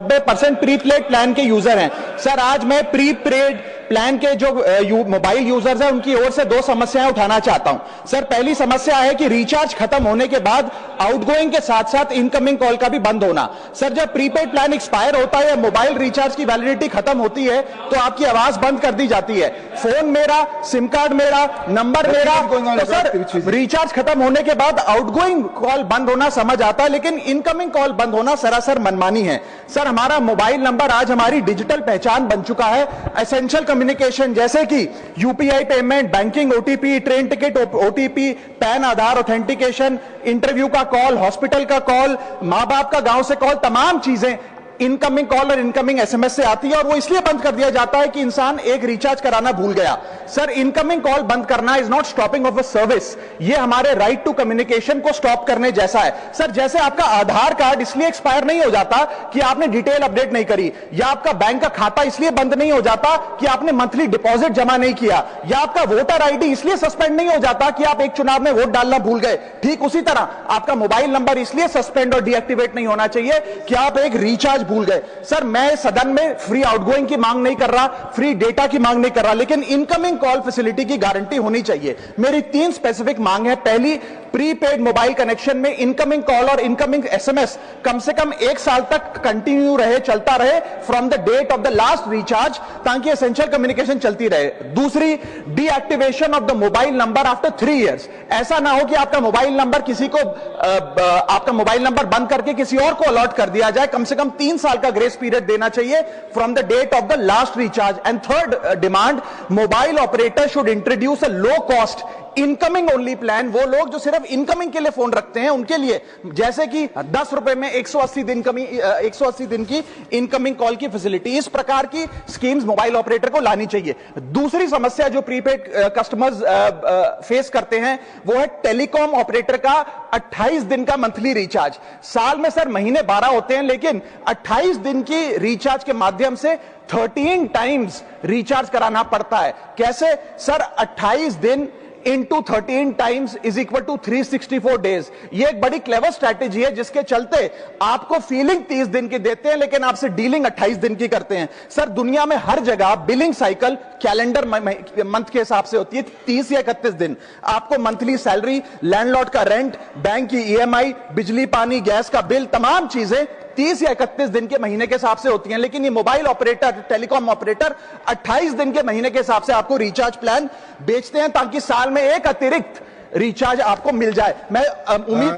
90% prepaid plan के user हैं। Sir आज मैं प्रीपेड प्लान के जो मोबाइल यूजर्स हैं उनकी ओर से दो समस्याएं उठाना चाहता हूं। सर पहली समस्या है कि रिचार्ज खत्म होने के बाद आउटगोइंग के साथ साथ इनकमिंग कॉल का भी बंद होना। सर जब प्रीपेड प्लान एक्सपायर होता है या मोबाइल रिचार्ज की वैलिडिटी खत्म होती है तो आपकी आवाज बंद कर दी जाती है, फोन मेरा, सिम कार्ड मेरा, नंबर मेरा। तो सर रिचार्ज खत्म होने के बाद आउटगोइंग कॉल बंद होना समझ आता है, लेकिन इनकमिंग कॉल बंद होना सरासर मनमानी है। सर हमारा मोबाइल नंबर आज हमारी डिजिटल पहचान बन चुका है। एसेंशियल कम्युनिकेशन जैसे कि UPI payment, banking, OTP, train ticket OTP, PAN Aadhaar authentication, interview का कॉल, हॉस्पिटल का कॉल, मां बाप का गांव से कॉल, तमाम चीजें इनकमिंग कॉल और इनकमिंग एसएमएस से आती है और वो इसलिए बंद कर दिया जाता है कि इंसान एक रिचार्ज कराना भूल गया। सर इनकमिंग कॉल बंद करना is not stopping of a service, ये हमारे राइट टू कम्युनिकेशन को स्टॉप करने जैसा है। सर जैसे आपका आधार कार्ड इसलिए एक्सपायर नहीं हो जाता कि आपने डिटेल अपडेट नहीं करी, या आपका बैंक का खाता इसलिए बंद नहीं हो जाता कि आपने मंथली डिपॉजिट जमा नहीं किया, या आपका वोटर आईडी इसलिए सस्पेंड नहीं हो जाता कि आप एक चुनाव में वोट डालना भूल गए, ठीक उसी तरह आपका मोबाइल नंबर इसलिए सस्पेंड और डीएक्टिवेट नहीं होना चाहिए कि आप एक रिचार्ज भूल गए। सर मैं सदन में फ्री आउटगोइंग की मांग नहीं कर रहा, फ्री डेटा की मांग नहीं कर रहा, लेकिन इनकमिंग कॉल फैसिलिटी की गारंटी होनी चाहिए। मेरी 3 स्पेसिफिक मांग है। पहली, प्रीपेड मोबाइल कनेक्शन में इनकमिंग कॉल और इनकमिंग एसएमएस कम से कम 1 साल तक कंटिन्यू रहे, चलता रहे from the date of the last recharge, ताकि एसेंशियल कम्युनिकेशन चलती रहे। दूसरी, deactivation of the mobile number after 3 years. ऐसा ना हो कि आपका मोबाइल नंबर किसी को आपका मोबाइल नंबर बंद करके किसी और को अलॉट कर दिया जाए। कम से कम 3 साल का ग्रेस पीरियड देना चाहिए from the date of the last recharge. And third demand, mobile operator should introduce a low cost incoming only plan. वो लोग जो सिर्फ इनकमिंग के लिए फोन रखते हैं उनके लिए, जैसे कि 10 रुपए में 180 दिन की इनकमिंग कॉल की फैसिलिटी, इस प्रकार की स्कीम्स मोबाइल ऑपरेटर को लानी चाहिए। दूसरी समस्या जो प्रीपेड कस्टमर्स फेस करते हैं वो है टेलीकॉम ऑपरेटर का 28 दिन का मंथली रिचार्ज। साल में सर महीने 12 होते हैं, लेकिन 28 दिन की रिचार्ज के माध्यम से 13 टाइम्स रिचार्ज कराना पड़ता है। कैसे सर? 28 दिन into 13 times is equal to 364 days. ये एक बड़ी क्लेवर स्ट्रैटेजी है जिसके चलते आपको फीलिंग 30 दिन की देते हैं, लेकिन आपसे डीलिंग 28 दिन की करते हैं। सर दुनिया में हर जगह बिलिंग साइकिल कैलेंडर मंथ के हिसाब से होती है, 30 या 31 दिन। आपको मंथली सैलरी, लैंडलॉर्ड का रेंट, बैंक की ईएमआई, बिजली पानी गैस का बिल, तमाम चीजें 30 या 31 दिन के महीने के हिसाब से होती हैं। लेकिन ये मोबाइल ऑपरेटर, टेलीकॉम ऑपरेटर 28 दिन के महीने के हिसाब से आपको रिचार्ज प्लान बेचते हैं, ताकि साल में एक अतिरिक्त रिचार्ज आपको मिल जाए। मैं उम्मीद